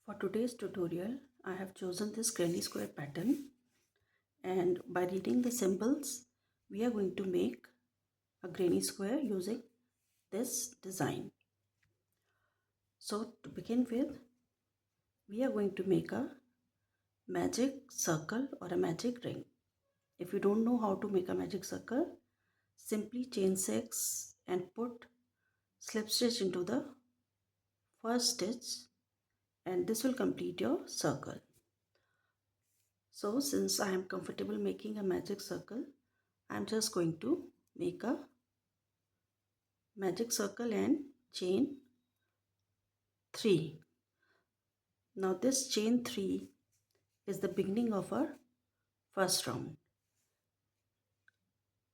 For today's tutorial, I have chosen this granny square pattern, and by reading the symbols, we are going to make a granny square using this design. So to begin with, we are going to make a magic circle or a magic ring. If you don't know how to make a magic circle, simply chain 6 and put slip stitch into the first stitch, and this will complete your circle. So since I am comfortable making a magic circle, I am just going to make a magic circle and chain 3. Now this chain 3 is the beginning of our first round.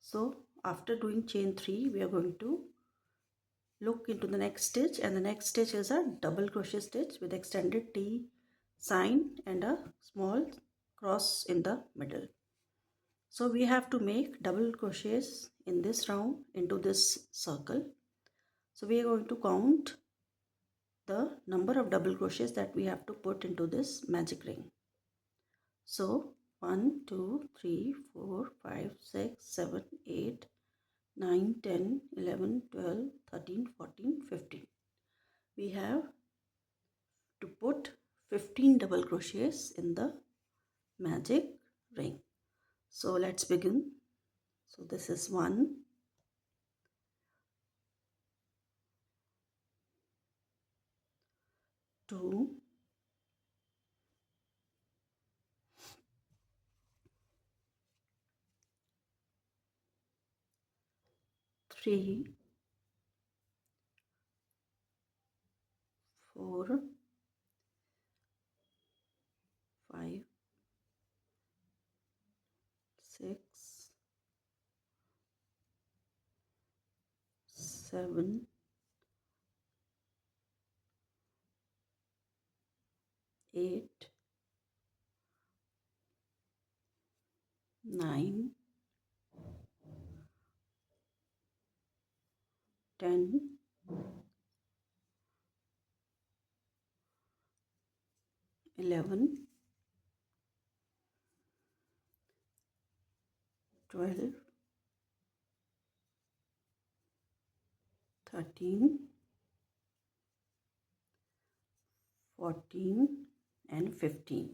So after doing chain 3, we are going to look into the next stitch, and the next stitch is a double crochet stitch with extended T sign and a small cross in the middle. So we have to make double crochets in this round into this circle. So we are going to count the number of double crochets that we have to put into this magic ring. So 1, 2, 3, 4, 5, 6, 7, 8, 9, 10, 11, 12, 13, 14, 15. We have to put 15 double crochets in the magic ring. So let's begin. So this is 1, 2, 3, 4, 5, 6, 7, 8, 9, 10, 11, 12, 13, 14 and 15.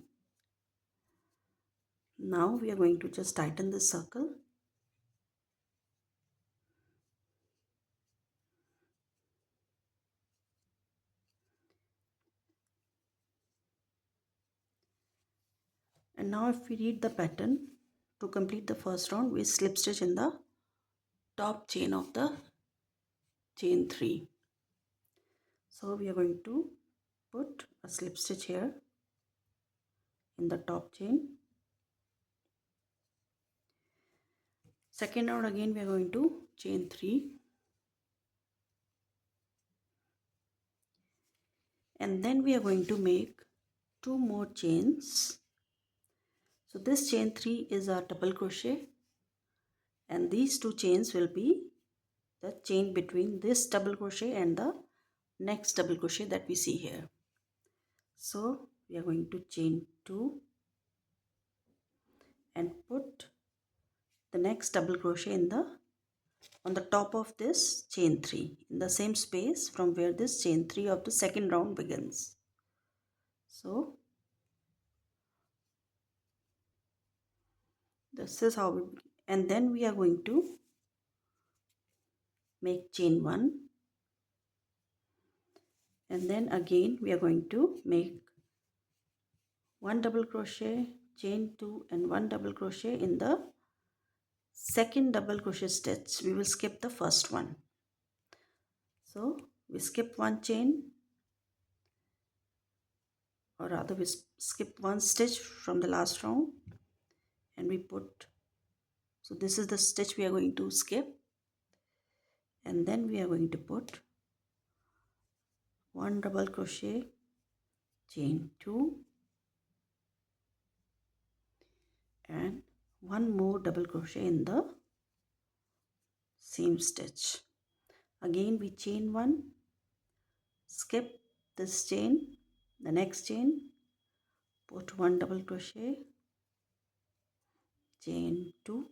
Now we are going to just tighten this circle. And now if we read the pattern, to complete the first round, we slip stitch in the top chain of the chain 3. So we are going to put a slip stitch here in the top chain. Second round again we are going to chain 3. And then we are going to make 2 more chains. So this chain 3 is a double crochet, and these 2 chains will be the chain between this double crochet and the next double crochet that we see here. So we are going to chain 2 and put the next double crochet in the on the top of this chain 3 in the same space from where this chain 3 of the second round begins. So this is how we, and then we are going to make chain 1, and then again we are going to make 1 double crochet, chain 2 and 1 double crochet in the second double crochet stitch. We will skip the first one. So we skip 1 chain, or rather we skip 1 stitch from the last round, and we put, so this is the stitch we are going to skip, and then we are going to put 1 double crochet, chain 2 and 1 more double crochet in the same stitch. Again we chain 1, skip this chain, the next chain, put 1 double crochet, chain 2,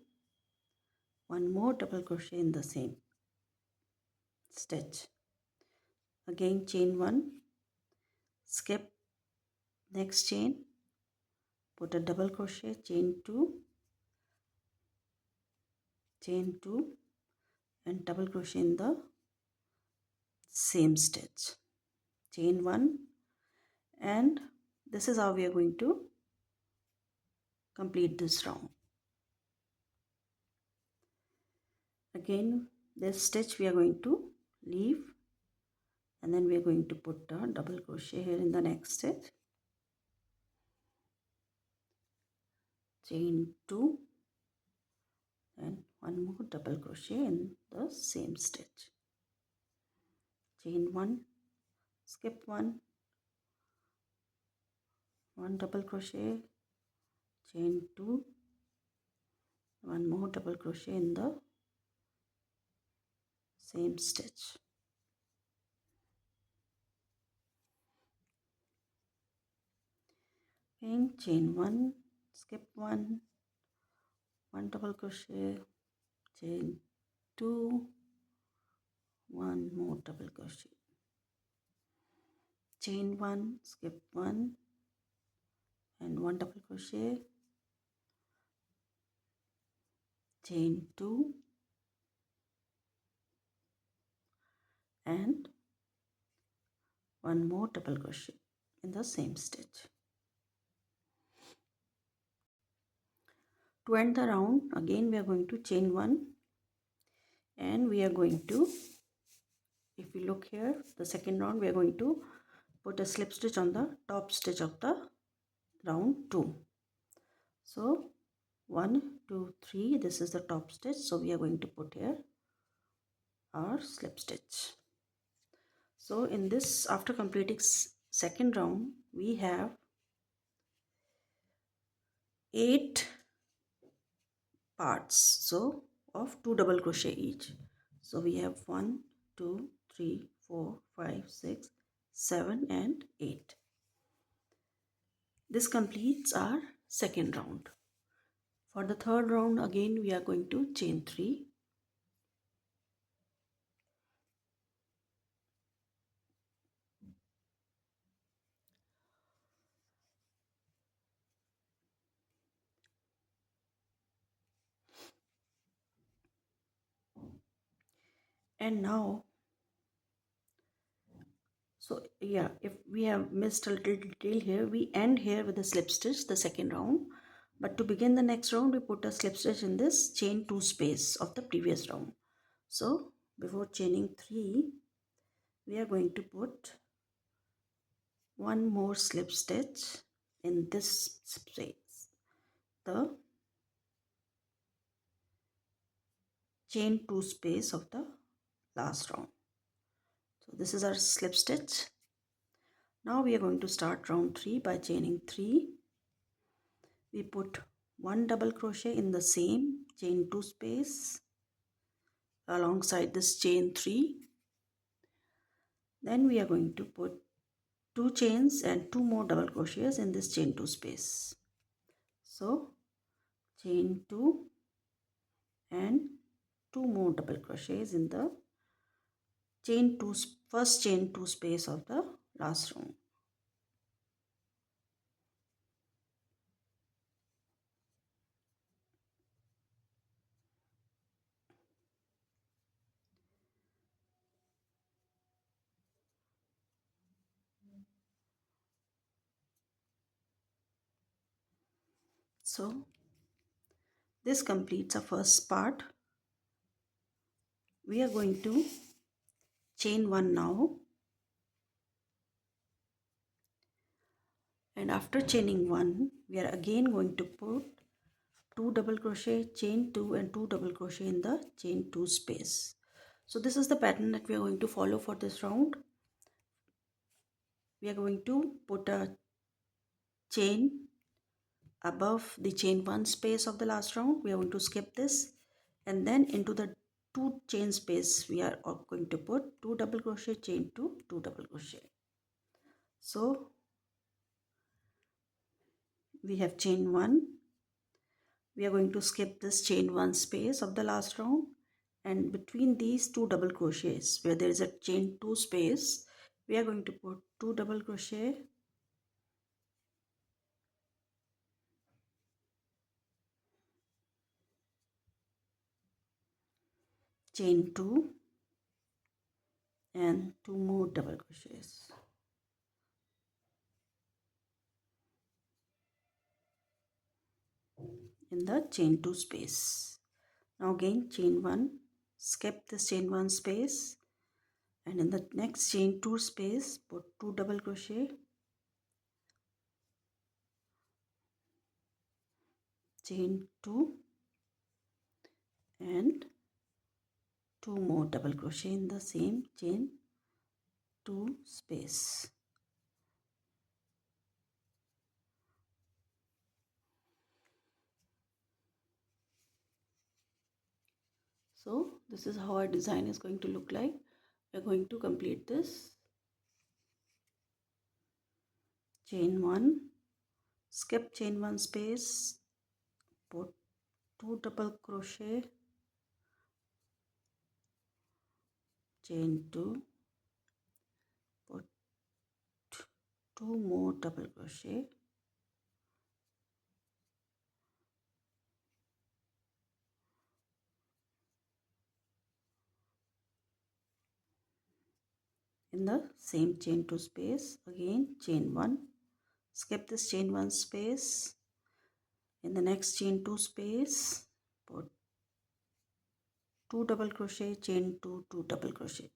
1 more double crochet in the same stitch, again chain 1, skip next chain, put a double crochet, chain 2 and double crochet in the same stitch, chain 1, and this is how we are going to complete this round. Again this stitch we are going to leave, and then we are going to put a double crochet here in the next stitch, chain 2 and 1 more double crochet in the same stitch, chain 1, skip 1, 1 double crochet, chain 2, 1 more double crochet in the same stitch, again chain 1, skip 1, 1 double crochet, chain 2, 1 more double crochet, chain 1, skip 1 and 1 double crochet, chain 2 and 1 more double crochet in the same stitch. To end the round, again we are going to chain 1 and we are going to, if you look here, the second round we are going to put a slip stitch on the top stitch of the round 2. So 1, 2, 3, this is the top stitch, so we are going to put here our slip stitch. So in this, after completing second round, we have 8 parts, so of 2 double crochet each. So we have 1, 2, 3, 4, 5, 6, 7 and 8. This completes our second round. For the third round, again we are going to chain 3, and now, so yeah, if we have missed a little detail here, we end here with a slip stitch the second round, but to begin the next round we put a slip stitch in this chain 2 space of the previous round. So before chaining 3, we are going to put one more slip stitch in this space, the chain 2 space of the last round. So this is our slip stitch. Now we are going to start round 3 by chaining 3. We put 1 double crochet in the same chain 2 space alongside this chain 3. Then we are going to put 2 chains and 2 more double crochets in this chain 2 space. So chain 2 and 2 more double crochets in the chain 2 first chain 2 space of the last round. So this completes our first part. We are going to chain 1 now, and after chaining 1 we are again going to put 2 double crochet, chain 2 and 2 double crochet in the chain 2 space. So this is the pattern that we are going to follow for this round. We are going to put a chain above the chain 1 space of the last round. We are going to skip this, and then into the 2 chain space we are going to put 2 double crochet, chain 2, 2 double crochet. So we have chain 1. We are going to skip this chain 1 space of the last round, and between these 2 double crochets where there is a chain 2 space, we are going to put 2 double crochet, chain 2, and 2 more double crochets. In the chain 2 space. Now again chain 1, skip this chain 1 space, and in the next chain 2 space put 2 double crochet, chain 2, and 2 more double crochet in the same chain 2 space. So this is how our design is going to look like. We are going to complete this. Chain 1, skip chain 1 space, put 2 double crochet, chain 2, put 2 more double crochet, in the same chain 2 space. Again chain 1, skip this chain 1 space, in the next chain 2 space put 2 double crochet, chain 2, 2 double crochet.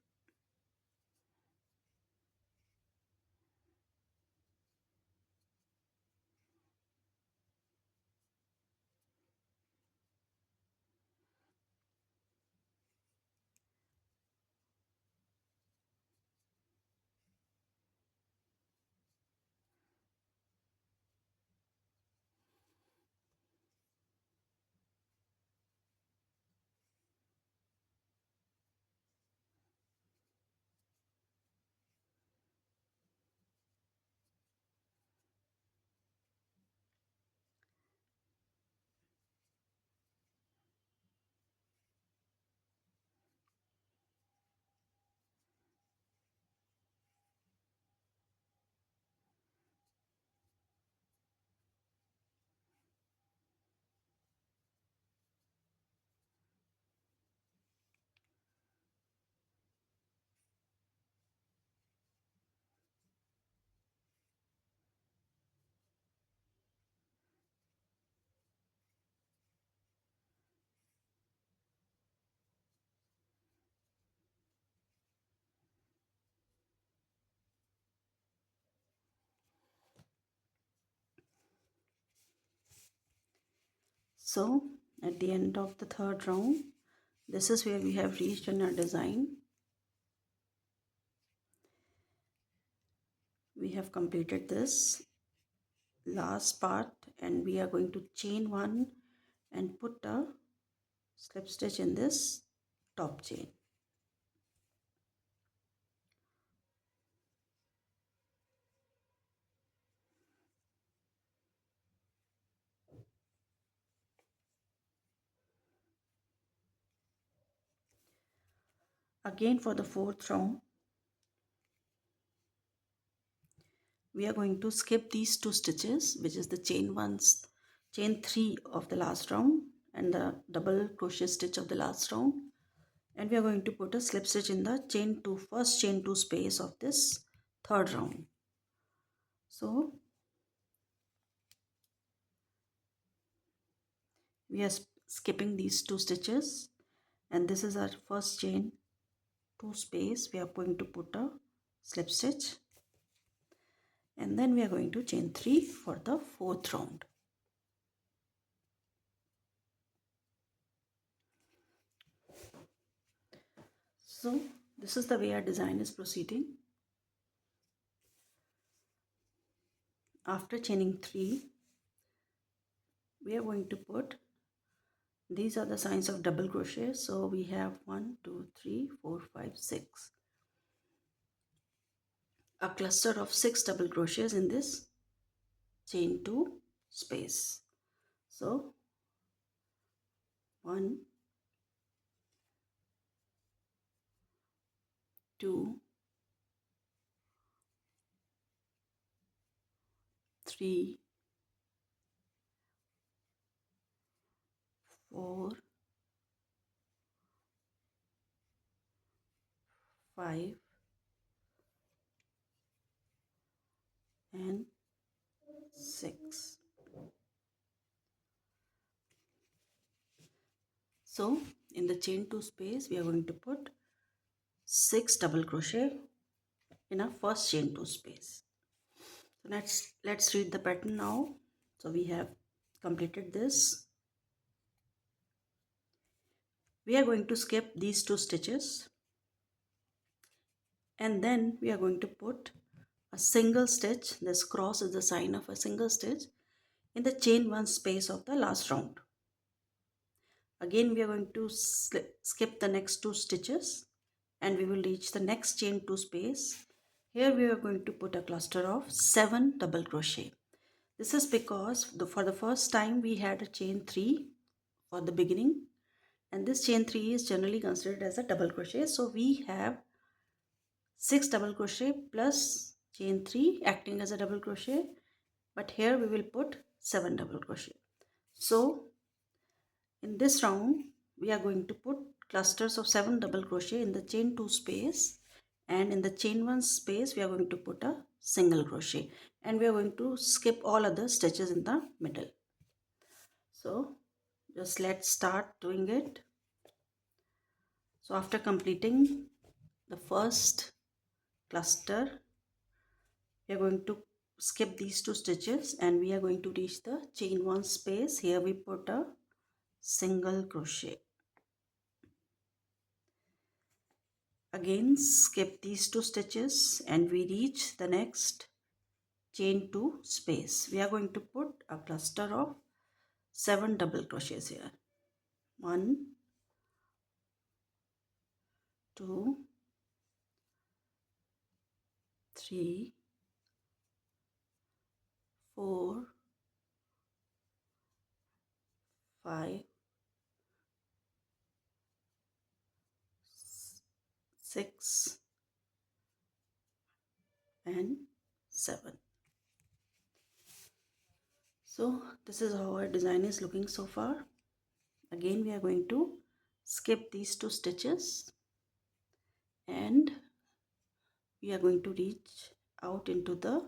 So at the end of the third round, this is where we have reached in our design. We have completed this last part, and we are going to chain 1 and put a slip stitch in this top chain. Again for the fourth round, we are going to skip these 2 stitches, which is the chain 3 of the last round and the double crochet stitch of the last round, and we are going to put a slip stitch in the first chain 2 space of this third round. So we are skipping these 2 stitches, and this is our first chain 2 space. We are going to put a slip stitch, and then we are going to chain 3 for the fourth round. So this is the way our design is proceeding. After chaining 3, we are going to put, these are the signs of double crochet. So we have 1 2 3 4 5 6, a cluster of 6 double crochets in this chain 2, space. So 1, 2, 3, 4, 5 and 6. So in the chain 2 space we are going to put 6 double crochet in our first chain 2 space. So let's read the pattern now. So we have completed this. We are going to skip these 2 stitches, and then we are going to put a single stitch. This cross is the sign of a single stitch in the chain 1 space of the last round. Again we are going to skip the next 2 stitches and we will reach the next chain 2 space. Here we are going to put a cluster of 7 double crochet. This is because for the first time we had a chain 3 for the beginning, and this chain 3 is generally considered as a double crochet. So we have 6 double crochet plus chain 3 acting as a double crochet, but here we will put 7 double crochet. So in this round we are going to put clusters of 7 double crochet in the chain 2 space, and in the chain 1 space we are going to put a single crochet, and we are going to skip all other stitches in the middle. So just let's start doing it. So after completing the first cluster, we are going to skip these 2 stitches and we are going to reach the chain 1 space. Here we put a single crochet. Again skip these 2 stitches and we reach the next chain 2 space. We are going to put a cluster of 7 double crochets here. 1, 2, 3, 4, 5, 6 and 7. So this is how our design is looking so far. Again we are going to skip these 2 stitches and we are going to reach out into the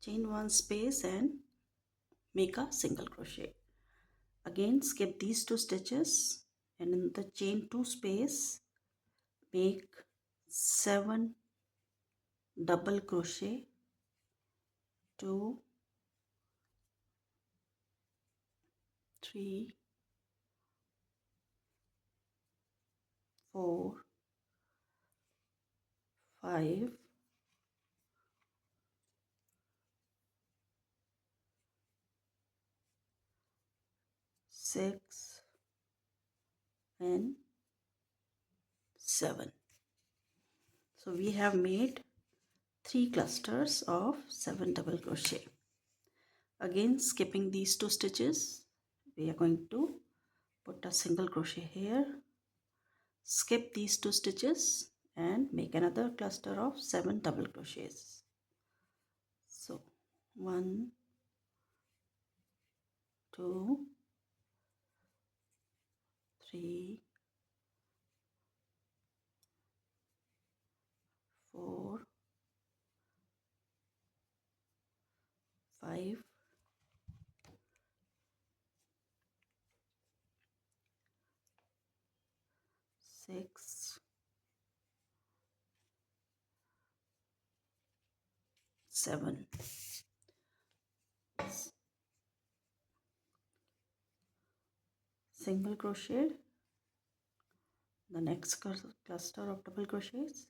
chain 1 space and make a single crochet. Again skip these 2 stitches and in the chain 2 space make 7 double crochet, 2, 3, 4, 5, 6 and 7. So we have made 3 clusters of 7 double crochet. Again skipping these 2 stitches, we are going to put a single crochet here, skip these 2 stitches and make another cluster of 7 double crochets. So 1, 2, 3, 4, 5, 6, 7. Single crochet, the next cluster of double crochets,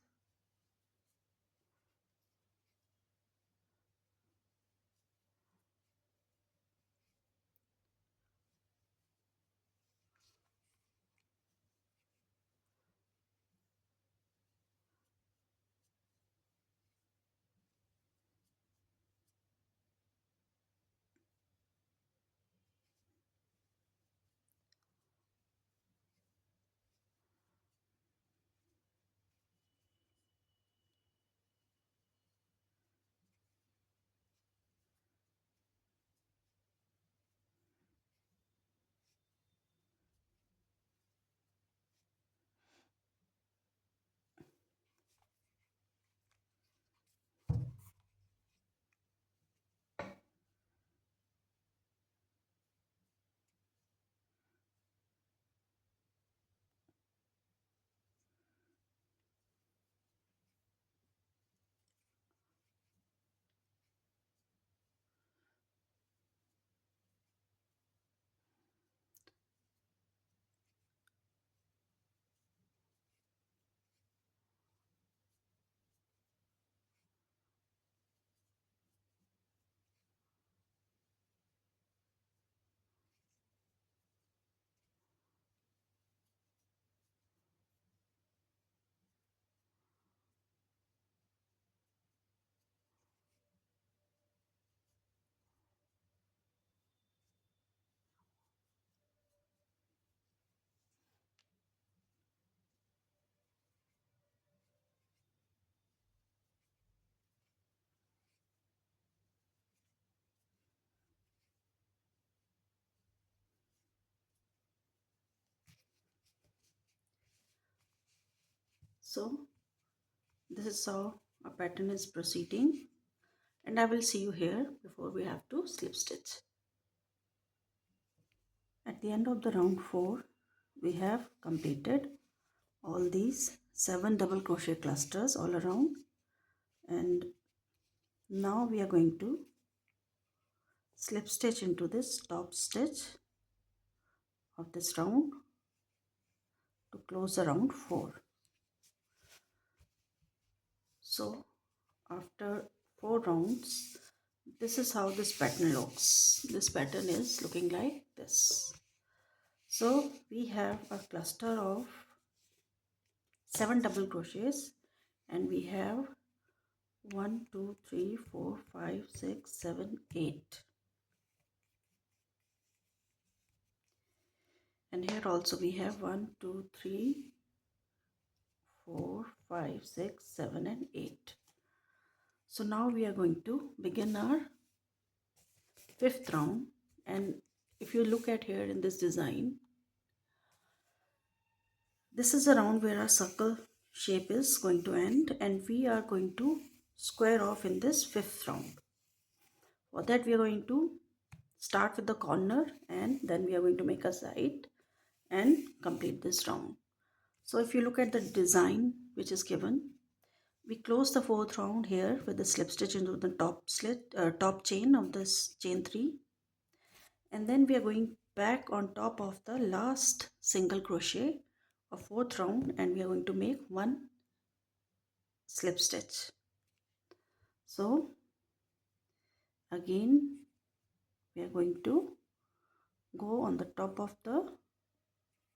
So this is how our pattern is proceeding, and I will see you here before we have to slip stitch. At the end of the round 4, we have completed all these 7 double crochet clusters all around, and now we are going to slip stitch into this top stitch of this round to close the round 4. So after 4 rounds, this is how this pattern looks. This pattern is looking like this. So we have a cluster of 7 double crochets, and we have 1 2 3 4 5 6 7 8, and here also we have 1 2 3 4 5 6 7 and 8. So now we are going to begin our 5th round, and if you look at here in this design, this is a round where our circle shape is going to end, and we are going to square off in this 5th round. For that we are going to start with the corner, and then we are going to make a side and complete this round. So if you look at the design which is given, we close the 4th round here with the slip stitch into the top chain of this chain 3, and then we are going back on top of the last single crochet of 4th round, and we are going to make 1 slip stitch. So again we are going to go on the top of the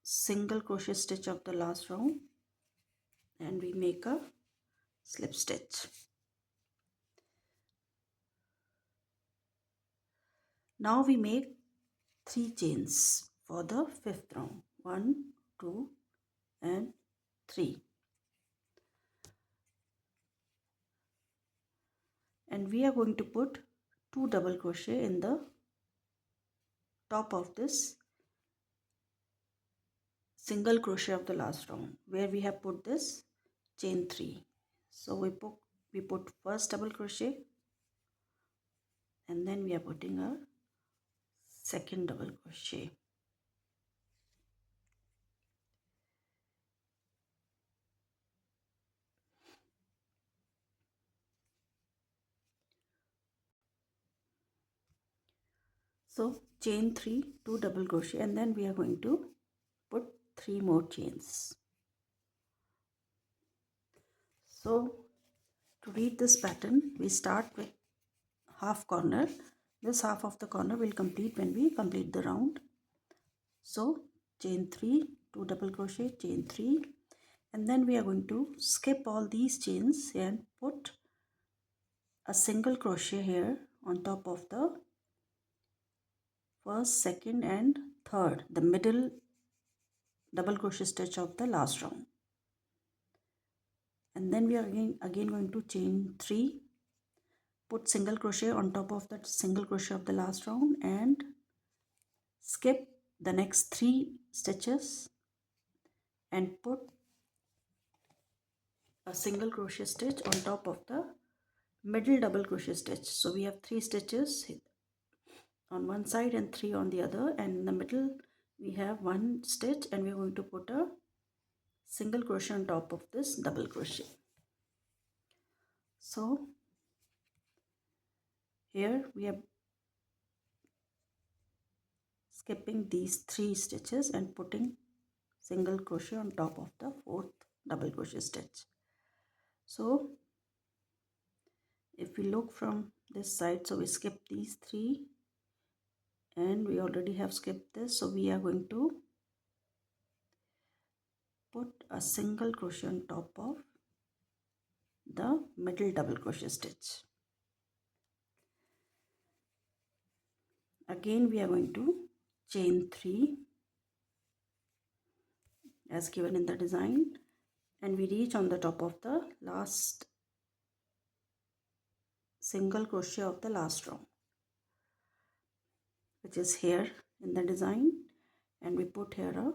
single crochet stitch of the last round, and we make a slip stitch. Now we make 3 chains for the 5th round. 1 2 and 3, and we are going to put 2 double crochet in the top of this single crochet of the last round where we have put this chain 3. So we put first double crochet, and then we are putting a second double crochet. So chain 3, 2 double crochet, and then we are going to put 3 more chains. So to read this pattern, we start with half corner. This half of the corner will complete when we complete the round. So chain 3, 2 double crochet, chain 3, and then we are going to skip all these chains and put a single crochet here on top of the first, second and third, the middle double crochet stitch of the last round. And then we are again going to chain 3, put single crochet on top of that single crochet of the last round, and skip the next 3 stitches and put a single crochet stitch on top of the middle double crochet stitch. So we have 3 stitches on one side and 3 on the other, and in the middle we have 1 stitch, and we are going to put a single crochet on top of this double crochet. So here we are skipping these 3 stitches and putting single crochet on top of the 4th double crochet stitch. So if we look from this side, so we skip these 3 and we already have skipped this, so we are going to put a single crochet on top of the middle double crochet stitch. Again we are going to chain 3 as given in the design, and we reach on the top of the last single crochet of the last round, which is here in the design, and we put here a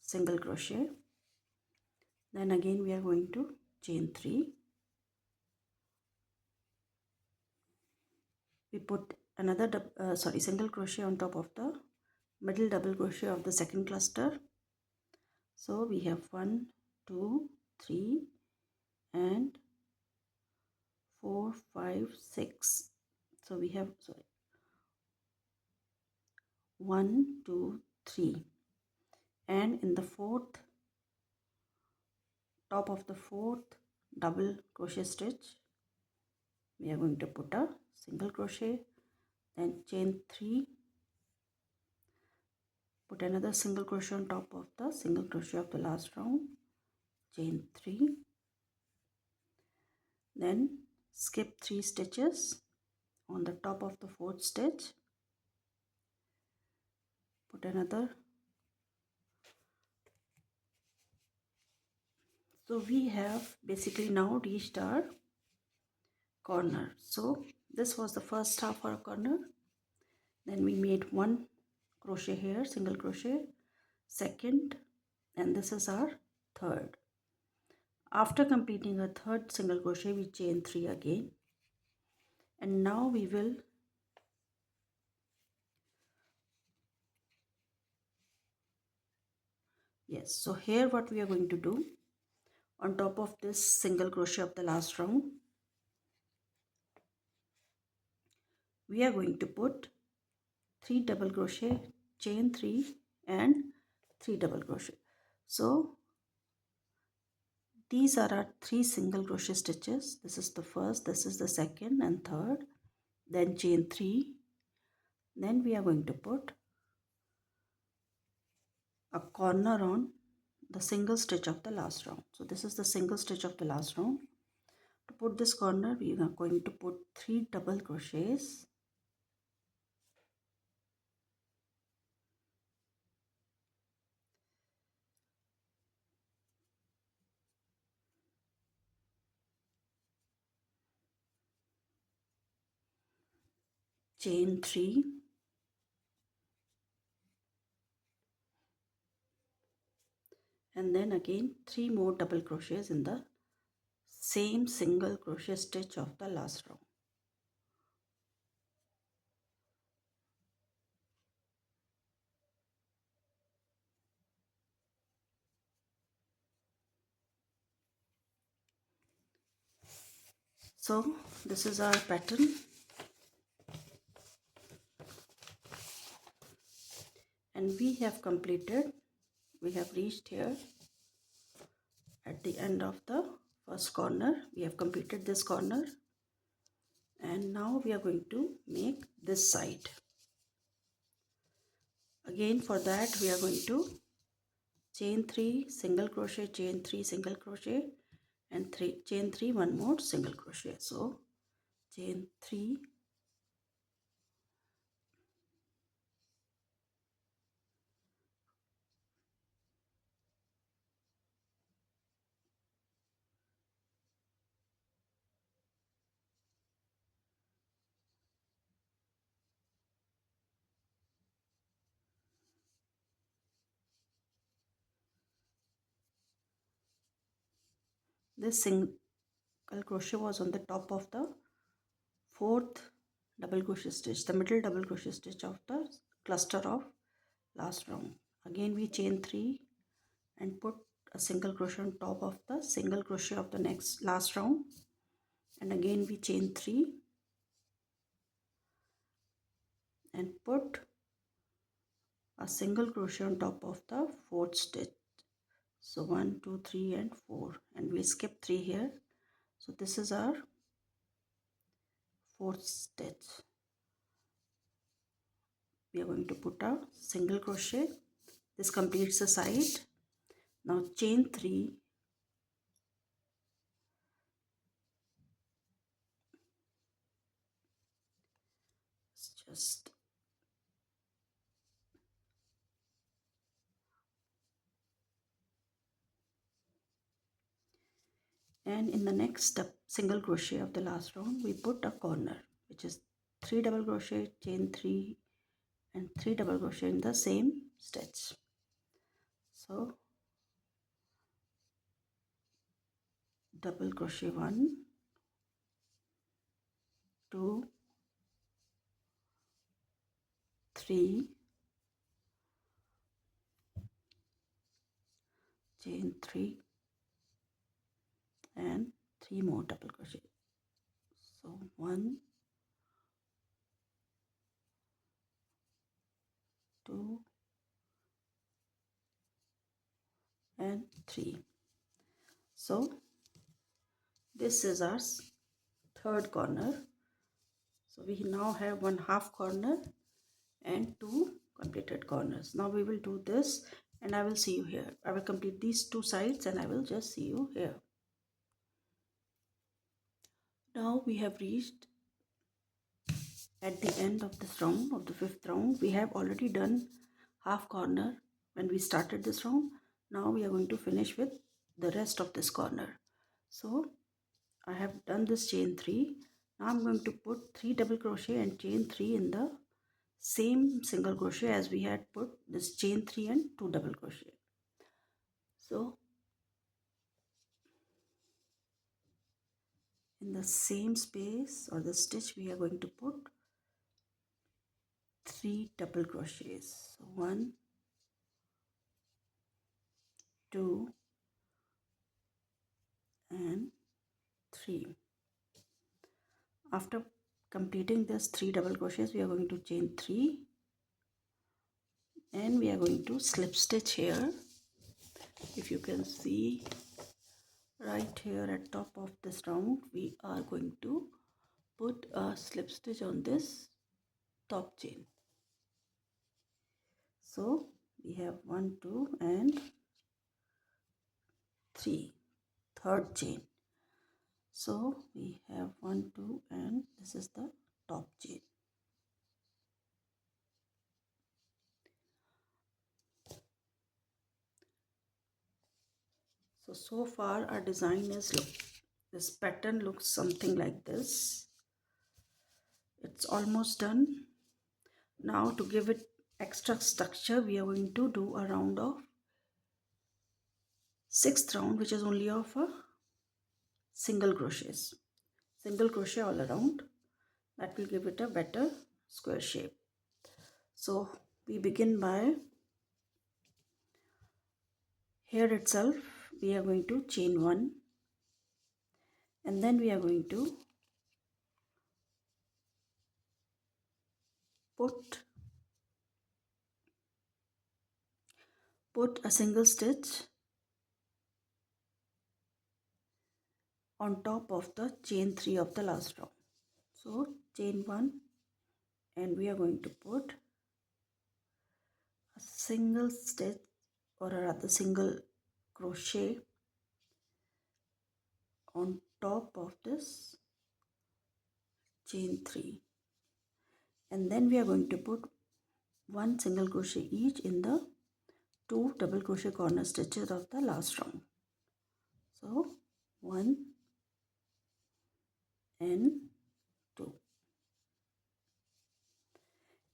single crochet. Then again we are going to chain 3. We put another single crochet on top of the middle double crochet of the second cluster. So we have 1, 2, 3 and 4, 5, 6. So we have 1, 2, 3, and in the top of the fourth double crochet stitch we are going to put a single crochet, then chain 3, put another single crochet on top of the single crochet of the last round, chain 3, then skip 3 stitches on the top of the fourth stitch, put another. So we have basically now reached our corner. So this was the first half for a corner. Then we made 1 crochet here, single crochet, second, and this is our third. After completing a third single crochet, we chain 3 again, and now we will so here what we are going to do, on top of this single crochet of the last round, we are going to put 3 double crochet, chain 3 and 3 double crochet. So these are our 3 single crochet stitches. This is the first, this is the second and third, then chain 3. Then we are going to put a corner on the single stitch of the last round. So this is the single stitch of the last round. To put this corner, we are going to put 3 double crochets, chain 3, and then again 3 more double crochets in the same single crochet stitch of the last round. So this is our pattern, and we have reached here at the end of the first corner. We have completed this corner, and now we are going to make this side. Again for that we are going to chain 3 single crochet, chain 3 single crochet, and chain 3 one more single crochet. So chain 3, this single crochet was on the top of the fourth double crochet stitch, the middle double crochet stitch of the cluster of last round. Again we chain 3 and put a single crochet on top of the single crochet of the last round, and again we chain 3 and put a single crochet on top of the fourth stitch. So 1, 2, 3 and 4, and we skip 3 here. So this is our fourth stitch. We are going to put a single crochet. This completes the side. Now chain 3, just and in the next step single crochet of the last round we put a corner, which is 3 double crochet, chain 3 and 3 double crochet in the same stitch. So double crochet 1, 2, 3, chain 3 and 3 more double crochet. So 1, 2 and 3. So this is our third corner. So we now have one half corner and 2 completed corners. Now we will do this and I will see you here. I will complete these 2 sides and I will just see you here. Now we have reached at the end of this round, of the 5th round. We have already done half corner when we started this round. Now we are going to finish with the rest of this corner. So I have done this chain 3. Now I'm going to put 3 double crochet and chain 3 in the same single crochet as we had put this chain 3 and 2 double crochet. So in the same space or the stitch we are going to put 3 double crochets. So 1, 2 and 3. After completing this 3 double crochets, we are going to chain 3 and we are going to slip stitch here. If you can see right here at top of this round, we are going to put a slip stitch on this top chain. So we have 1, 2 and 3, third chain. So we have 1, 2 and this is the top chain. So far our design is, look, this pattern looks something like this. It's almost done. Now to give it extra structure, we are going to do a round of 6th round, which is only of a single crochets. Single crochet all around. That will give it a better square shape. So we begin by here itself. We are going to chain 1 and then we are going to put a single stitch on top of the chain 3 of the last round. So chain 1 and we are going to put a single stitch or a rather single crochet on top of this chain 3 and then we are going to put one single crochet each in the 2 double crochet corner stitches of the last round. So 1 and 2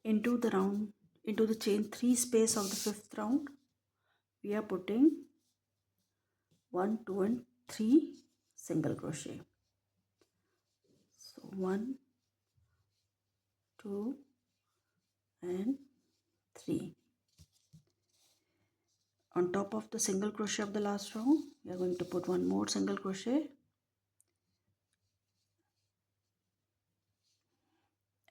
into the chain 3 space of the 5th round. We are putting 1, 2 and 3 single crochet. So 1, 2 and 3. On top of the single crochet of the last round, we are going to put one more single crochet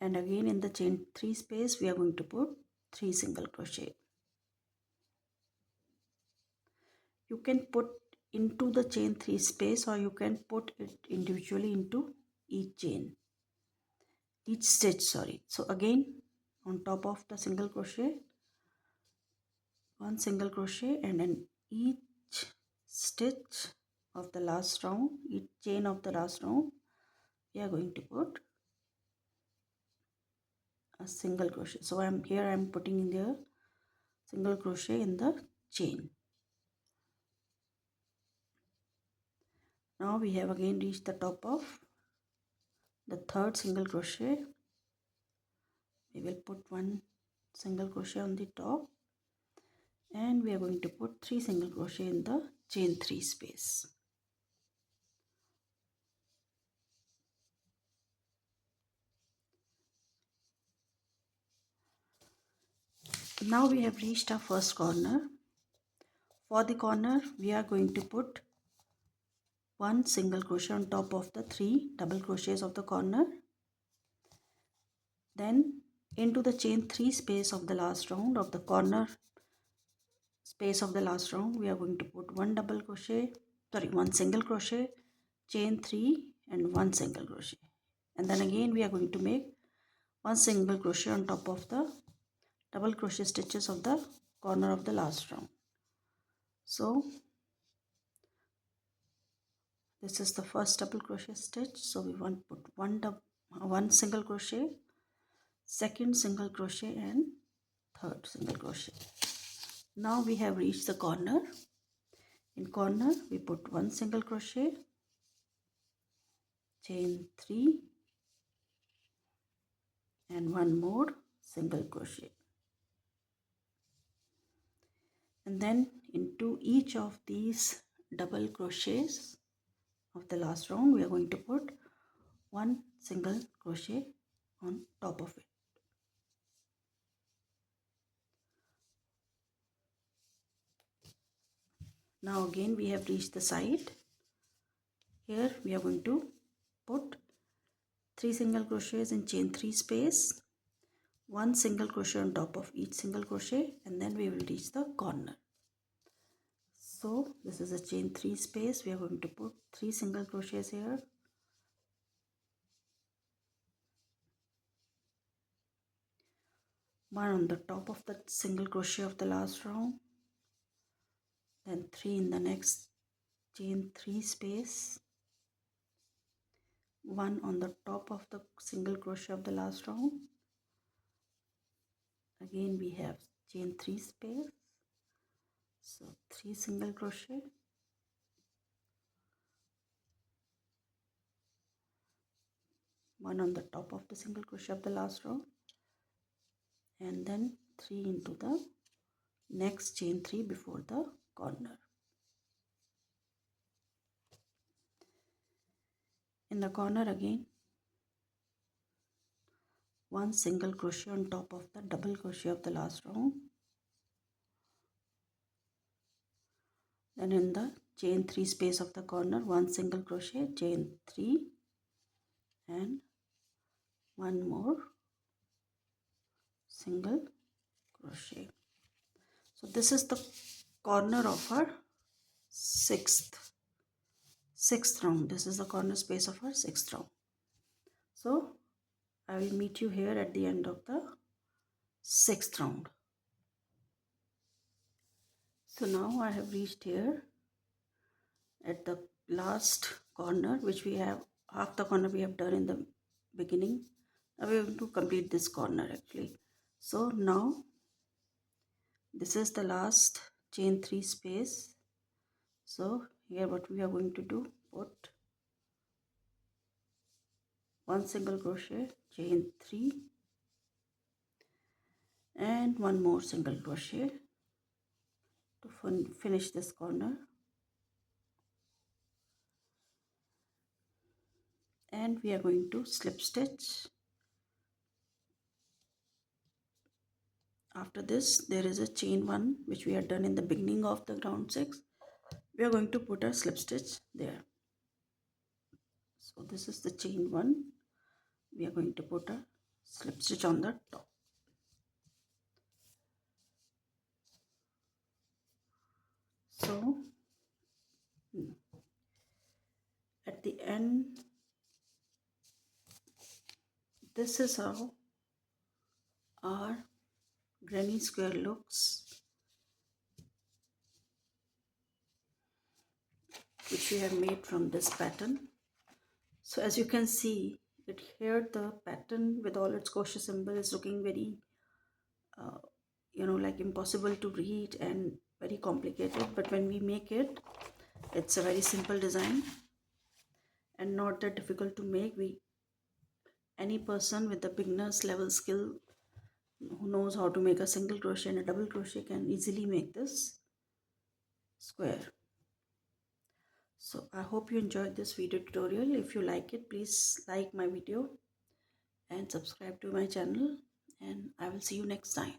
and again in the chain 3 space we are going to put 3 single crochet. You can put into the chain 3 space or you can put it individually into each stitch. So again on top of the single crochet, one single crochet and in each stitch of the last round, each chain of the last round, we are going to put a single crochet. So I'm putting in the single crochet in the chain. Now we have again reached the top of the third single crochet. We will put one single crochet on the top and we are going to put 3 single crochet in the chain 3 space. Now we have reached our first corner. For the corner we are going to put one single crochet on top of the 3 double crochets of the corner. Then into the chain 3 space of the last round of the corner space of the last round, we are going to put one single crochet, chain 3 and one single crochet, and then again we are going to make one single crochet on top of the double crochet stitches of the corner of the last round. So this is the first double crochet stitch, so we want to put one single crochet, second single crochet and third single crochet. Now we have reached the corner. In corner we put one single crochet, chain 3 and one more single crochet, and then into each of these double crochets of the last round we are going to put one single crochet on top of it. Now again we have reached the side. Here we are going to put 3 single crochets in chain 3 space, one single crochet on top of each single crochet, and then we will reach the corner. So this is a chain 3 space. We are going to put 3 single crochets here, one on the top of the single crochet of the last round, then 3 in the next chain 3 space, one on the top of the single crochet of the last round, again we have chain 3 space, so 3 single crochet, one on the top of the single crochet of the last row, and then 3 into the next chain 3 before the corner. In the corner again one single crochet on top of the double crochet of the last round, then in the chain 3 space of the corner one single crochet, chain 3 and one more single crochet. So this is the corner of our sixth round. This is the corner space of our sixth round. So I will meet you here at the end of the sixth round. So now I have reached here at the last corner, which we have half the corner we have done in the beginning. Now we are going to complete this corner actually. So now this is the last chain 3 space. So here what we are going to do, put one single crochet, chain 3 and one more single crochet to finish this corner, and we are going to slip stitch. After this there is a chain 1 which we had done in the beginning of the round 6. We are going to put a slip stitch there. So this is the chain 1. We are going to put a slip stitch on the top. So at the end, this is how our granny square looks, which we have made from this pattern. So as you can see, it here the pattern with all its crochet symbol is looking very like impossible to read and very complicated, but when we make it, it's a very simple design and not that difficult to make. Any person with the beginner's level skill who knows how to make a single crochet and a double crochet can easily make this square. So I hope you enjoyed this video tutorial. If you like it, please like my video and subscribe to my channel, and I will see you next time.